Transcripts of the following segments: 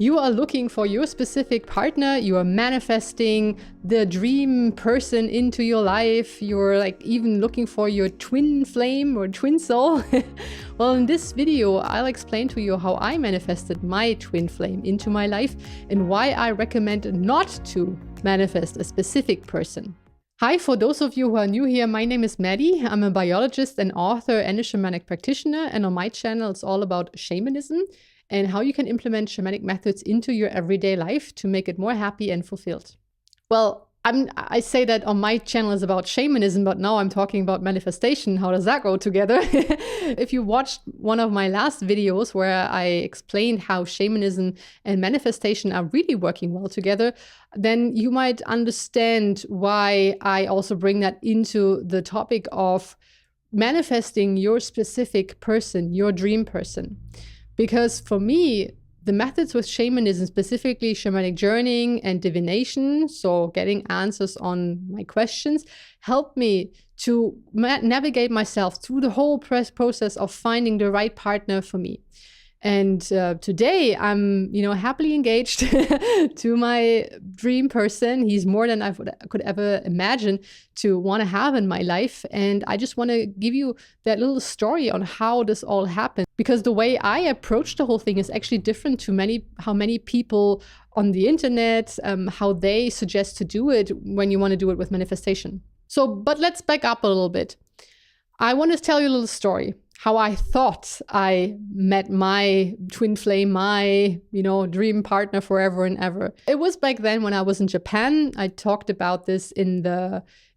You are looking for your specific partner, you are manifesting the dream person into your life, you're like even looking for your twin flame or twin soul. Well, in this video, I'll explain to you how I manifested my twin flame into my life and why I recommend not to manifest a specific person. Hi, for those of you who are new here, my name is Maddie. I'm a biologist and author and a shamanic practitioner, and on my channel it's all about shamanism and how you can implement shamanic methods into your everyday life to make it more happy and fulfilled. Well, I say that on my channel is about shamanism, but now I'm talking about manifestation. How does that go together? If you watched one of my last videos where I explained how shamanism and manifestation are really working well together, then you might understand why I also bring that into the topic of manifesting your specific person, your dream person. Because for me, the methods with shamanism, specifically shamanic journeying and divination, so getting answers on my questions, helped me to navigate myself through the whole process of finding the right partner for me. And today I'm, happily engaged to my dream person. He's more than I could ever imagine to want to have in my life. And I just want to give you that little story on how this all happened, because the way I approach the whole thing is actually different to how many people on the internet, how they suggest to do it when you want to do it with manifestation. But let's back up a little bit. I want to tell you a little story. How I thought I met my twin flame, my, dream partner forever and ever. It was back then when I was in Japan. I talked about this in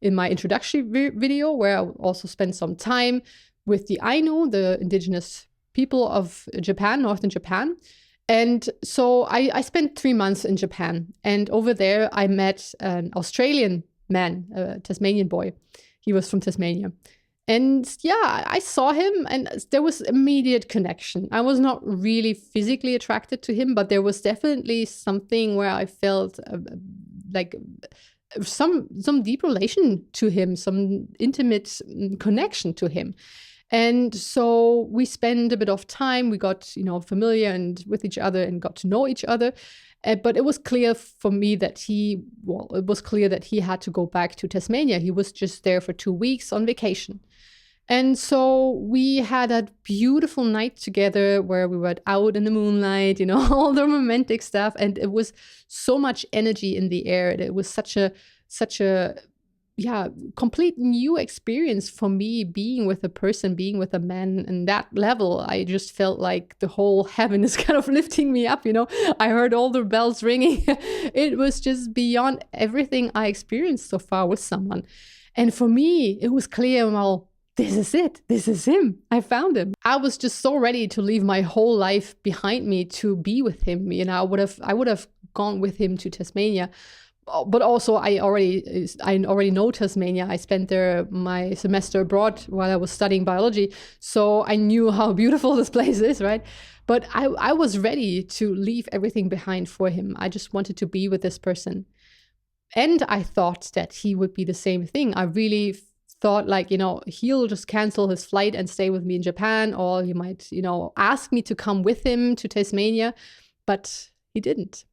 my introductory video, where I also spent some time with the Ainu, the indigenous people of Japan, northern Japan. And so I spent 3 months in Japan. And over there, I met an Australian man, a Tasmanian boy. He was from Tasmania. And yeah, I saw him and there was immediate connection. I was not really physically attracted to him, but there was definitely something where I felt like some deep relation to him, some intimate connection to him. And so we spent a bit of time, we got, familiar and with each other and got to know each other. But it was clear for me that he had to go back to Tasmania. He was just there for 2 weeks on vacation. And so we had a beautiful night together where we were out in the moonlight, all the romantic stuff. And it was so much energy in the air. It was such a complete new experience for me, being with a person, being with a man. And that level, I just felt like the whole heaven is kind of lifting me up, I heard all the bells ringing. It was just beyond everything I experienced so far with someone. And for me, it was clear, well, this is it. This is him. I found him. I was just so ready to leave my whole life behind me to be with him. I would have gone with him to Tasmania. But also, I already know Tasmania. I spent there my semester abroad while I was studying biology. So I knew how beautiful this place is, right? But I was ready to leave everything behind for him. I just wanted to be with this person. And I thought that he would be the same thing. I really thought he'll just cancel his flight and stay with me in Japan, or he might, ask me to come with him to Tasmania. But he didn't.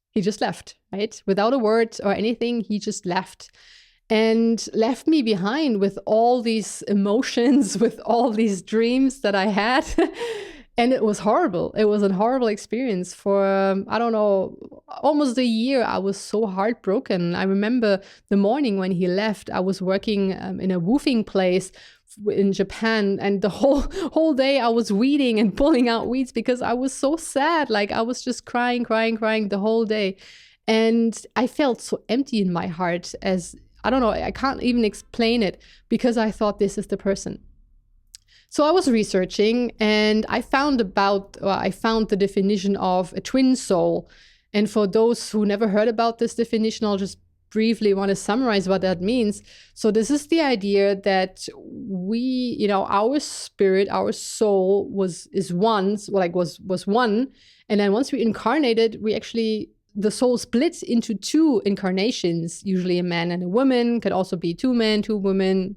He just left, right? Without a word or anything, he just left and left me behind with all these emotions, with all these dreams that I had. And it was horrible. It was a horrible experience for, almost a year. I was so heartbroken. I remember the morning when he left, I was working in a woofing place in Japan, and the whole day I was weeding and pulling out weeds because I was so sad. Like I was just crying the whole day. And I felt so empty in my heart, I can't even explain it, because I thought this is the person. So I was researching and I found the definition of a twin soul. And for those who never heard about this definition, I'll just briefly want to summarize what that means. So this is the idea that we, our spirit, our soul was one. And then once we incarnated, the soul splits into 2 incarnations, usually a man and a woman, could also be 2 men, 2 women,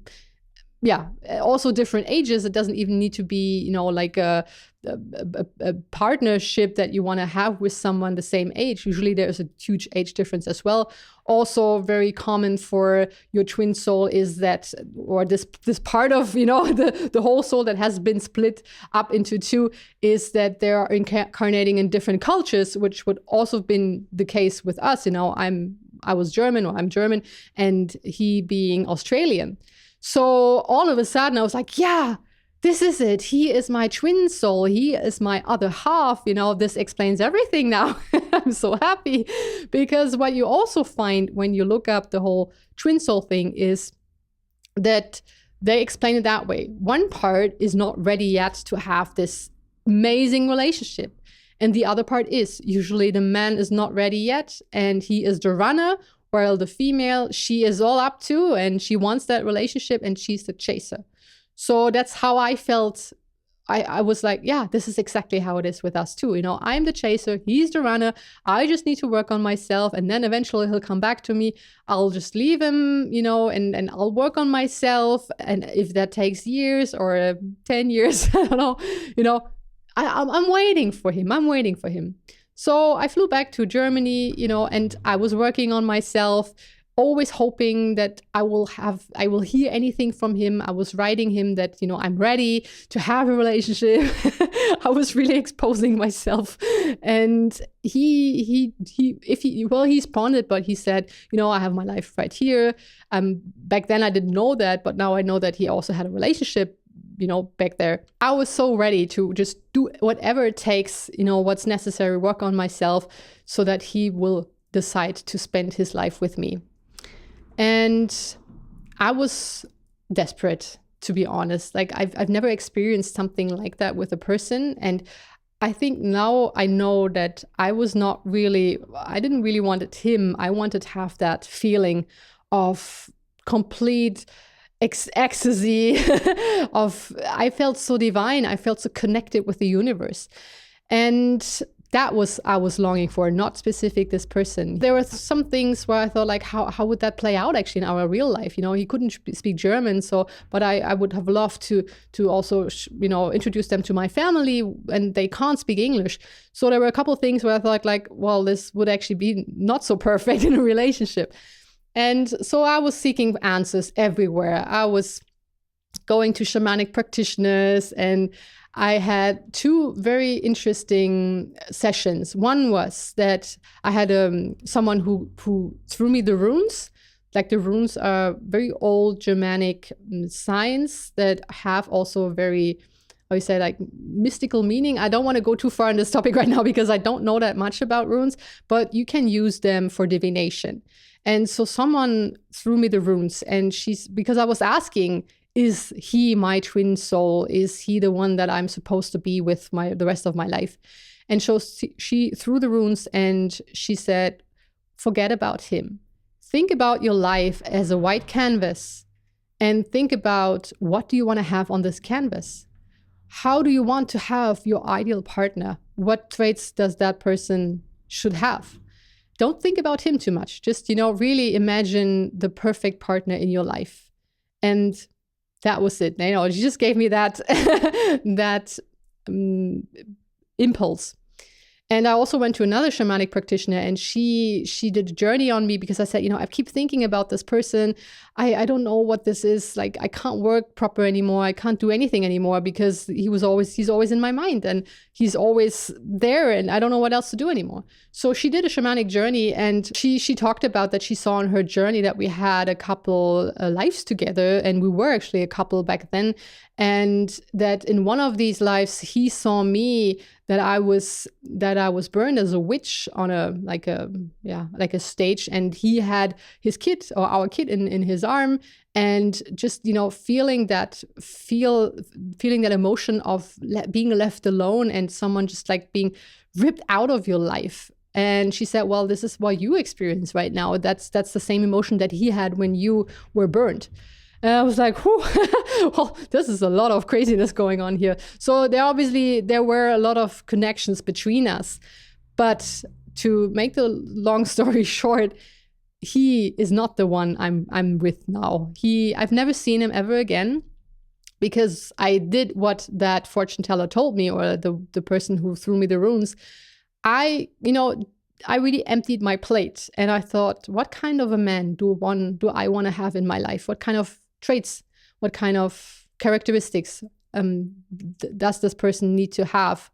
yeah, also different ages. It doesn't even need to be, you know, like a partnership that you want to have with someone the same age. Usually there's a huge age difference as well. Also very common for your twin soul is that, or this part of, you know, the whole soul that has been split up into two, is that they are incarnating in different cultures, which would also have been the case with us. You know, I was German, or I'm German, and he being Australian. So all of a sudden I was like, yeah, this is it. He is my twin soul. He is my other half. You know, this explains everything now. I'm so happy, because what you also find when you look up the whole twin soul thing is that they explain it that way. One part is not ready yet to have this amazing relationship. And the other part is, usually the man is not ready yet, and he is the runner, while the female, she is all up to, and she wants that relationship, and she's the chaser. So that's how I felt. I was like, yeah, this is exactly how it is with us too. You know, I'm the chaser, he's the runner. I just need to work on myself, and then eventually he'll come back to me. I'll just leave him, you know, and I'll work on myself. And if that takes years or 10 years, I don't know, you know, I'm waiting for him. I'm waiting for him. So I flew back to Germany, you know, and I was working on myself, always hoping that I will hear anything from him. I was writing him that, you know, I'm ready to have a relationship. I was really exposing myself. And he responded, but he said, you know, I have my life right here. Back then I didn't know that, but now I know that he also had a relationship, you know, back there. I was so ready to just do whatever it takes, you know, what's necessary, work on myself, so that he will decide to spend his life with me. And I was desperate, to be honest. Like I've never experienced something like that with a person. And I think now I know that I didn't really want him. I wanted to have that feeling of complete ecstasy I felt so divine. I felt so connected with the universe. And that was, I was longing for, not specific this person. There were some things where I thought, like, how would that play out actually in our real life? You know, he couldn't speak German, but I would have loved to also, you know, introduce them to my family, and they can't speak English. So there were a couple of things where I thought, like, well, this would actually be not so perfect in a relationship. And so I was seeking answers everywhere. I was going to shamanic practitioners, and I had two very interesting sessions. One was that I had someone who threw me the runes. Like, the runes are very old Germanic signs that have also very, how you say, like, mystical meaning. I don't want to go too far on this topic right now because I don't know that much about runes, but you can use them for divination. And so someone threw me the runes, and because I was asking, is he my twin soul? Is he the one that I'm supposed to be with the rest of my life? And so she threw the runes, and she said, forget about him. Think about your life as a white canvas, and think about, what do you want to have on this canvas? How do you want to have your ideal partner? What traits does that person should have? Don't think about him too much. Just, you know, really imagine the perfect partner in your life. And that was it. You know, she just gave me that impulse. And I also went to another shamanic practitioner, and she did a journey on me, because I said, you know, I keep thinking about this person. I don't know what this is. Like, I can't work proper anymore. I can't do anything anymore, because he's always in my mind, and he's always there, and I don't know what else to do anymore. So she did a shamanic journey, and she talked about that she saw on her journey that we had a couple lives together, and we were actually a couple back then. And that in one of these lives, he saw me, that I was burned as a witch on a stage, and he had his kid, or our kid, in his arm, and just, you know, feeling that emotion of being left alone, and someone just like being ripped out of your life. And she said, well, this is what you experience right now. That's the same emotion that he had when you were burned. And I was like, whew, well, this is a lot of craziness going on here. So there were a lot of connections between us. But to make the long story short, he is not the one I'm with now. I've never seen him ever again. because I did what that fortune teller told me, or the person who threw me the runes. I really emptied my plate, and I thought, what kind of a man do I want to have in my life? What kind of traits, what kind of characteristics does this person need to have?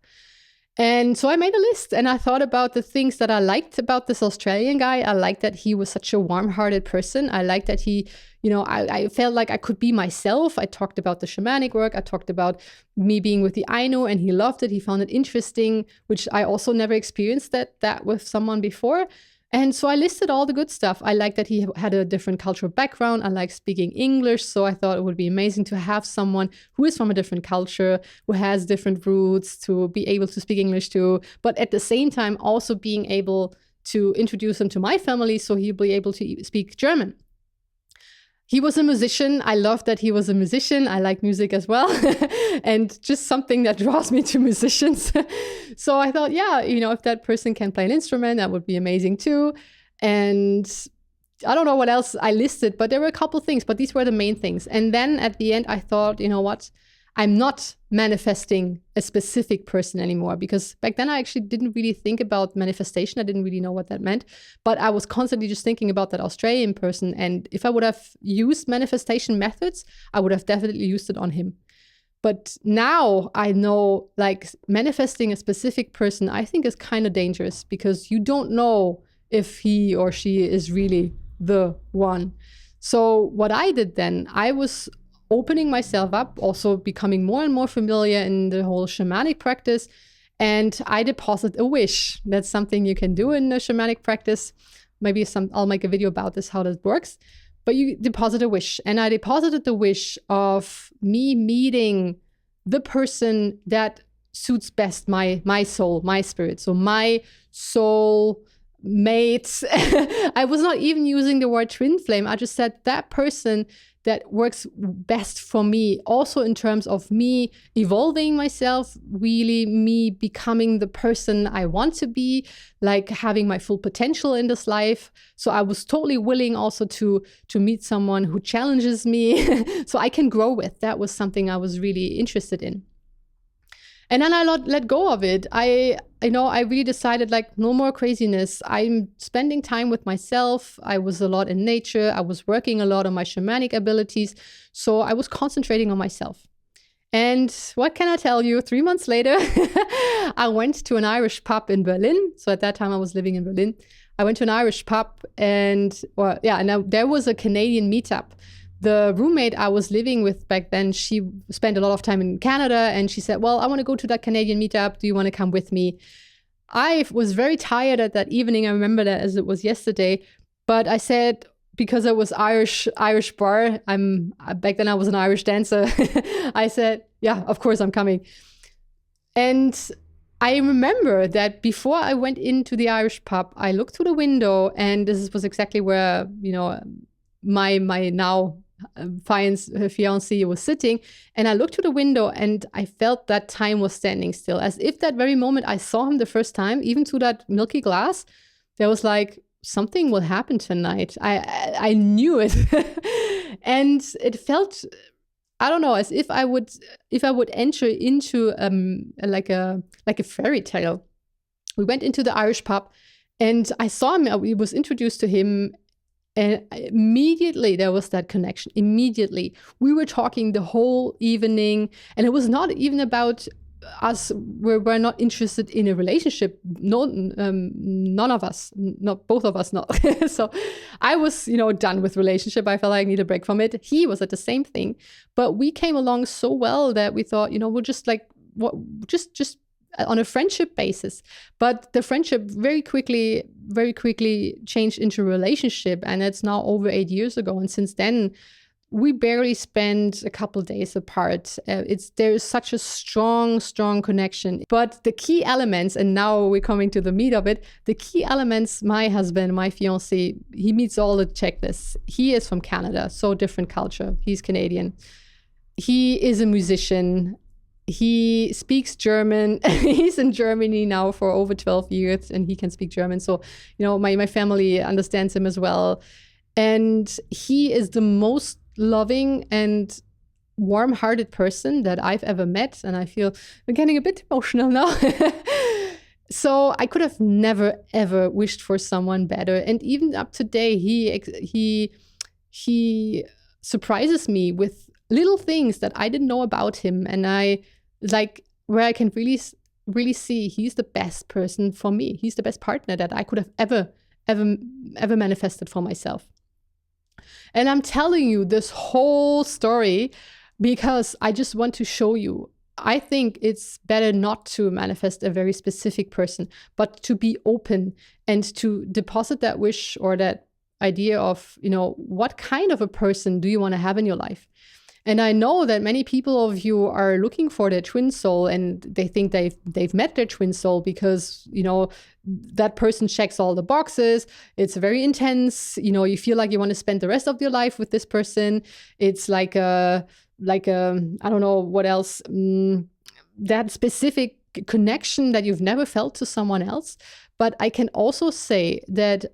And so I made a list, and I thought about the things that I liked about this Australian guy. I liked that he was such a warm-hearted person. I liked that he, I felt like I could be myself. I talked about the shamanic work. I talked about me being with the Ainu, and he loved it. He found it interesting, which I also never experienced that with someone before. And so I listed all the good stuff. I liked that he had a different cultural background. I like speaking English. So I thought it would be amazing to have someone who is from a different culture, who has different roots, to be able to speak English to, but at the same time also being able to introduce him to my family so he'll be able to speak German. He was a musician. I love that he was a musician. I like music as well. And just something that draws me to musicians. So I thought, yeah, if that person can play an instrument, that would be amazing too. And I don't know what else I listed, but there were a couple things, but these were the main things. And then at the end, I thought, you know what? I'm not manifesting a specific person anymore, because back then I actually didn't really think about manifestation. I didn't really know what that meant, but I was constantly just thinking about that Australian person. And if I would have used manifestation methods, I would have definitely used it on him. But now I know, like, manifesting a specific person, I think is kind of dangerous, because you don't know if he or she is really the one. So what I did then, I was opening myself up, also becoming more and more familiar in the whole shamanic practice. And I deposit a wish. That's something you can do in a shamanic practice. Maybe I'll make a video about this, how that works. But you deposit a wish. And I deposited the wish of me meeting the person that suits best my soul, my spirit. So my soul mate. I was not even using the word twin flame. I just said that person that works best for me, also in terms of me evolving myself, really me becoming the person I want to be, like having my full potential in this life. So I was totally willing also to meet someone who challenges me so I can grow with. That was something I was really interested in. And then I let go of it. I really decided, like, no more craziness. I'm spending time with myself. I was a lot in nature. I was working a lot on my shamanic abilities. So I was concentrating on myself. And what can I tell you? 3 months later, I went to an Irish pub in Berlin. So at that time I was living in Berlin. I went to an Irish pub and there was a Canadian meetup. The roommate I was living with back then, she spent a lot of time in Canada, and she said, well, I want to go to that Canadian meetup. Do you want to come with me? I was very tired at that evening. I remember that as it was yesterday. But I said, because it was Irish bar, back then I was an Irish dancer. I said, yeah, of course I'm coming. And I remember that before I went into the Irish pub, I looked through the window, and this was exactly where, my now fiance was sitting, and I looked to the window and I felt that time was standing still, as if that very moment I saw him the first time, even through that milky glass, there was like, something will happen tonight. I knew it. And it felt, I don't know, as if I would enter into like a fairy tale. We went into the Irish pub and I saw him. I was introduced to him. And immediately there was that connection. Immediately. We were talking the whole evening, and it was not even about us. We're not interested in a relationship. No, none of us, not both of us, not. So I was, done with relationship. I felt like I need a break from it. He was at the same thing, but we came along so well that we thought, we're just like, just on a friendship basis. But the friendship very quickly changed into a relationship, and it's now over 8 years ago. And since then, we barely spend a couple of days apart. There is such a strong connection. But the key elements, and now we're coming to the meat of it, the key elements, my husband, my fiancé, he meets all the checklists. He is from Canada, so different culture. He's Canadian. He is a musician. He speaks German. He's in Germany now for over 12 years, and he can speak German. So, my family understands him as well. And he is the most loving and warm-hearted person that I've ever met. And I feel I'm getting a bit emotional now. So I could have never, ever wished for someone better. And even up to today, he surprises me with little things that I didn't know about him. And I like where I can really see he's the best person for me. He's the best partner that I could have ever manifested for myself. And I'm telling you this whole story because I just want to show you. I think it's better not to manifest a very specific person, but to be open and to deposit that wish or that idea of, what kind of a person do you want to have in your life? And I know that many people of you are looking for their twin soul, and they think they've met their twin soul because, that person checks all the boxes. It's very intense. You feel like you want to spend the rest of your life with this person. It's like a I don't know what else, that specific connection that you've never felt to someone else. But I can also say that,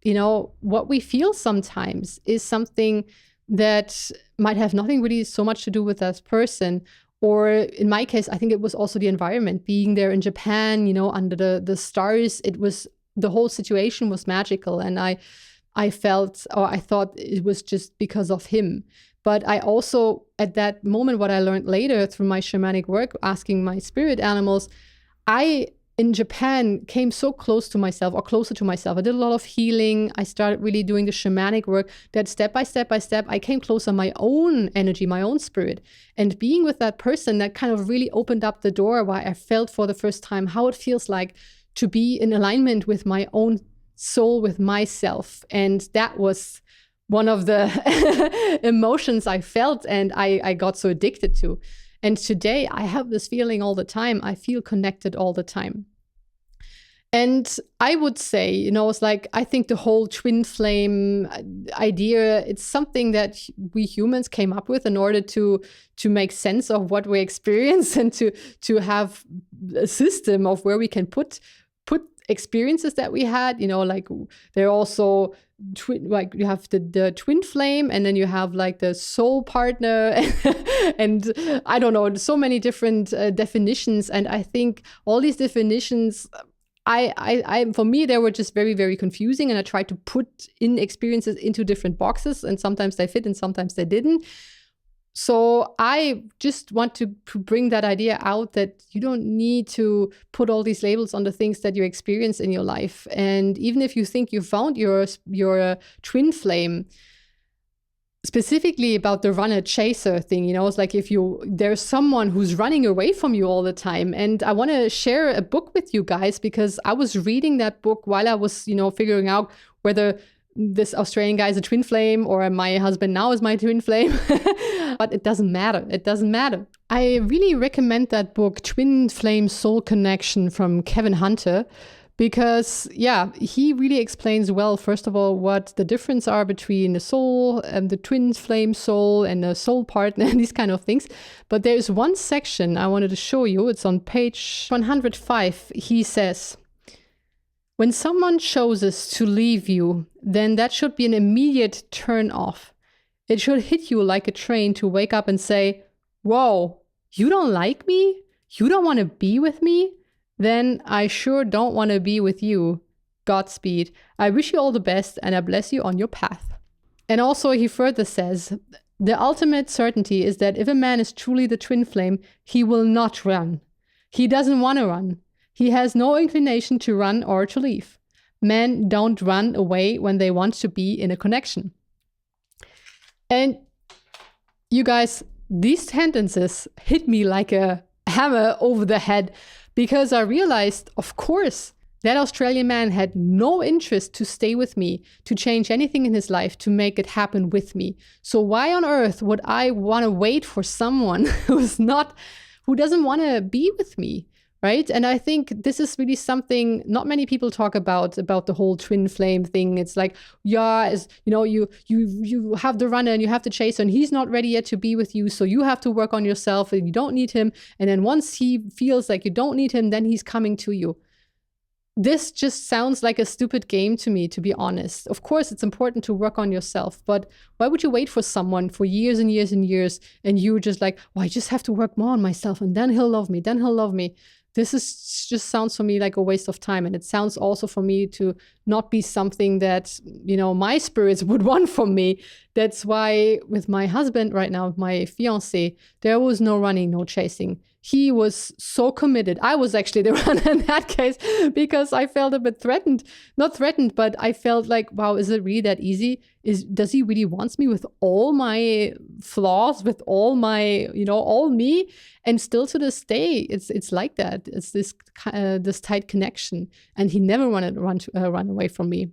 what we feel sometimes is something that might have nothing really so much to do with that person. Or in my case, I think it was also the environment, being there in Japan, under the stars. The whole situation was magical. And I felt, or I thought it was just because of him. But I also, at that moment, what I learned later through my shamanic work, asking my spirit animals, I, in Japan, came so close to myself, or closer to myself. I did a lot of healing. I started really doing the shamanic work that step by step, I came closer my own energy, my own spirit. And being with that person, that kind of really opened up the door where I felt for the first time how it feels like to be in alignment with my own soul, with myself. And that was one of the emotions I felt and I got so addicted to. And today I have this feeling all the time. I feel connected all the time. And I would say, it's like, I think the whole twin flame idea, it's something that we humans came up with in order to make sense of what we experience and to have a system of where we can put experiences that we had, like they're also like you have the twin flame, and then you have like the soul partner and I don't know, so many different definitions. And I think all these definitions, I for me, they were just very, very confusing. And I tried to put in experiences into different boxes, and sometimes they fit and sometimes they didn't. So I just want to bring that idea out that you don't need to put all these labels on the things that you experience in your life. And even if you think you found your twin flame, specifically about the runner chaser thing, it's like if there's someone who's running away from you all the time. And I want to share a book with you guys because I was reading that book while I was, figuring out whether this Australian guy is a twin flame or my husband now is my twin flame. But it doesn't matter. It doesn't matter. I really recommend that book, Twin Flame Soul Connection from Kevin Hunter, because, he really explains well, first of all, what the difference are between the soul and the twin flame soul and the soul partner and these kind of things. But there's one section I wanted to show you. It's on page 105. He says, when someone chooses to leave you, then that should be an immediate turn off. It should hit you like a train to wake up and say, whoa, you don't like me? You don't want to be with me? Then I sure don't want to be with you. Godspeed. I wish you all the best and I bless you on your path. And also he further says, the ultimate certainty is that if a man is truly the twin flame, he will not run. He doesn't want to run. He has no inclination to run or to leave. Men don't run away when they want to be in a connection. And you guys, these sentences hit me like a hammer over the head because I realized, of course, that Australian man had no interest to stay with me, to change anything in his life, to make it happen with me. So why on earth would I want to wait for someone who doesn't want to be with me? Right. And I think this is really something not many people talk about the whole twin flame thing. It's like, you have the runner and you have the chaser and he's not ready yet to be with you. So you have to work on yourself and you don't need him. And then once he feels like you don't need him, then he's coming to you. this just sounds like a stupid game to me, to be honest. Of course, it's important to work on yourself, but why would you wait for someone for years and years and years, and you just like, well, I just have to work more on myself, and then he'll love me, then he'll love me. This is just sounds for me like a waste of time. And it sounds also for me to not be something that, you know, my spirits would want from me. That's why with my husband right now, my fiance, there was no running, no chasing. He was so committed. I was actually the runner in that case because I felt a bit threatened. Not threatened, but I felt like, wow, is it really that easy? Does he really want me with all my flaws, with all my, you know, all me? And still to this day, it's like that. It's this tight connection, and he never wanted to run away from me.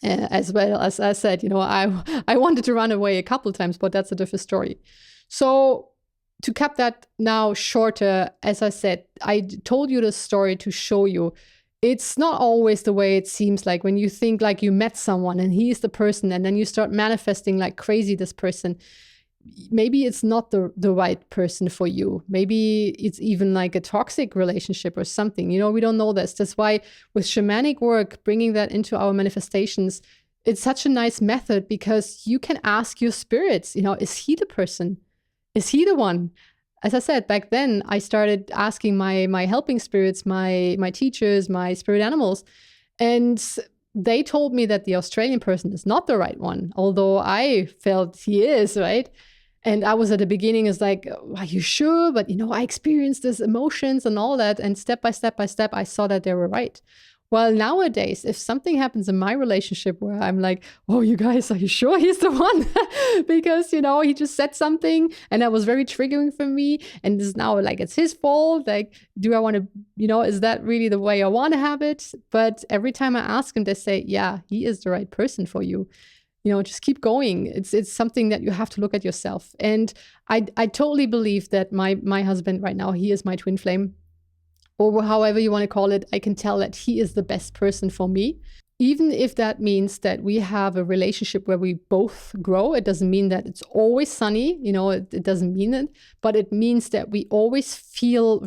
As well as I said, you know, I wanted to run away a couple times, but that's a different story. So to cut that now shorter, as I said, I told you this story to show you it's not always the way it seems like when you think like you met someone and he's the person, and then you start manifesting like crazy this person. Maybe it's not the right person for you. Maybe it's even like a toxic relationship or something. You know, we don't know this. That's why with shamanic work, bringing that into our manifestations, it's such a nice method because you can ask your spirits, you know, is he the person? Is he the one? As I said, back then, I started asking my helping spirits, my teachers, my spirit animals, and they told me that the Australian person is not the right one, although I felt he is, right? And I was at the beginning is like, are you sure? But, you know, I experienced these emotions and all that. And step by step, I saw that they were right. Well, nowadays, if something happens in my relationship where I'm like, oh, you guys, are you sure he's the one? Because, you know, he just said something and that was very triggering for me. And this is now like, it's his fault. Like, do I want to, you know, is that really the way I want to have it? But every time I ask him, they say, yeah, he is the right person for you. You know, just keep going. It's something that you have to look at yourself. And I totally believe that my husband right now, he is my twin flame, or however you want to call it. I can tell that he is the best person for me. Even if that means that we have a relationship where we both grow, it doesn't mean that it's always sunny, you know, it doesn't mean it, but it means that we always feel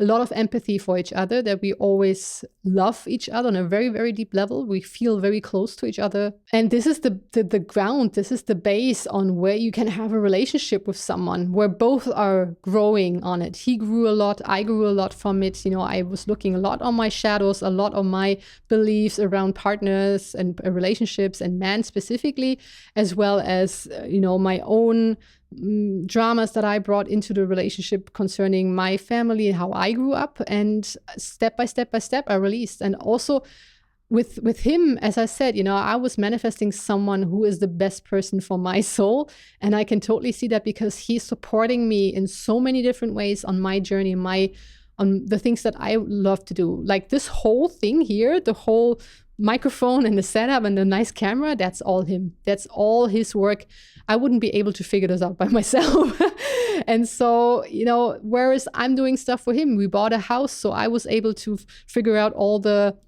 a lot of empathy for each other, that we always love each other on a very, very deep level. We feel very close to each other. And this is the ground, this is the base on where you can have a relationship with someone, where both are growing on it. He grew a lot, I grew a lot from it. You know, I was looking a lot on my shadows, a lot on my beliefs around partners and relationships and men specifically, as well as, you know, my own dramas that I brought into the relationship concerning my family and how I grew up. And step by step I released. And also with him, as I said, you know, I was manifesting someone who is the best person for my soul. And I can totally see that because he's supporting me in so many different ways on my journey, on the things that I love to do. Like this whole thing here, the whole microphone and the setup and the nice camera, that's all him. That's all his work. I wouldn't be able to figure this out by myself. And so, you know, whereas I'm doing stuff for him, we bought a house, so I was able to figure out all the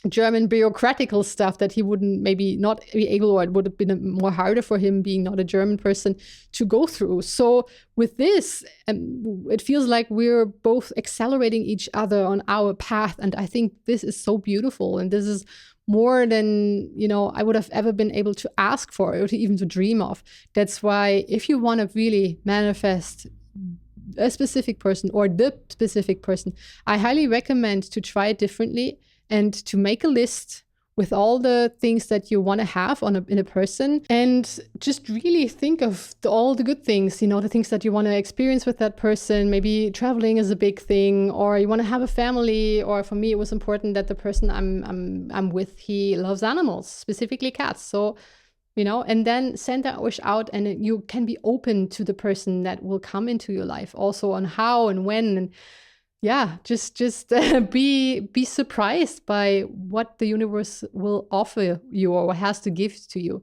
German bureaucratical stuff that he wouldn't maybe not be able, or it would have been more harder for him being not a German person to go through. So with this, it feels like we're both accelerating each other on our path. And I think this is so beautiful. And this is more than, you know, I would have ever been able to ask for or to even to dream of. That's why if you want to really manifest a specific person or the specific person, I highly recommend to try it differently and to make a list with all the things that you want to have in a person, and just really think of all the good things, you know, the things that you want to experience with that person. Maybe traveling is a big thing, or you want to have a family, or for me, it was important that the person I'm with, he loves animals, specifically cats. So, you know, and then send that wish out, and you can be open to the person that will come into your life, also on how and when. And yeah, just be surprised by what the universe will offer you or has to give to you.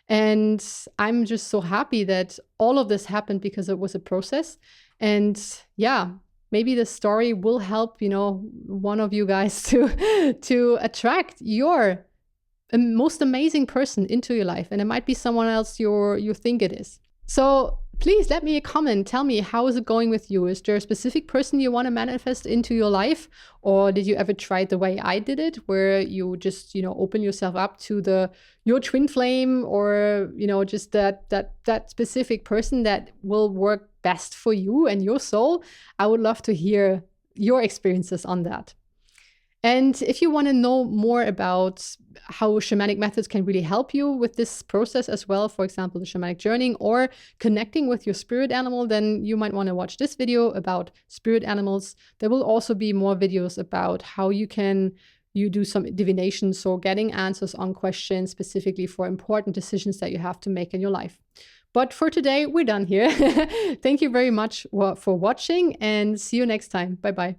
And I'm just so happy that all of this happened because it was a process. And yeah, maybe the story will help, you know, one of you guys to attract your most amazing person into your life. And it might be someone else you think it is. So please let me a comment. Tell me, how is it going with you? Is there a specific person you want to manifest into your life? Or did you ever try the way I did it, where you just, open yourself up to your twin flame, or, just that specific person that will work best for you and your soul? I would love to hear your experiences on that. And if you want to know more about how shamanic methods can really help you with this process as well, for example, the shamanic journeying or connecting with your spirit animal, then you might want to watch this video about spirit animals. There will also be more videos about how you do some divination, so getting answers on questions specifically for important decisions that you have to make in your life. But for today, we're done here. Thank you very much for watching, and see you next time. Bye-bye.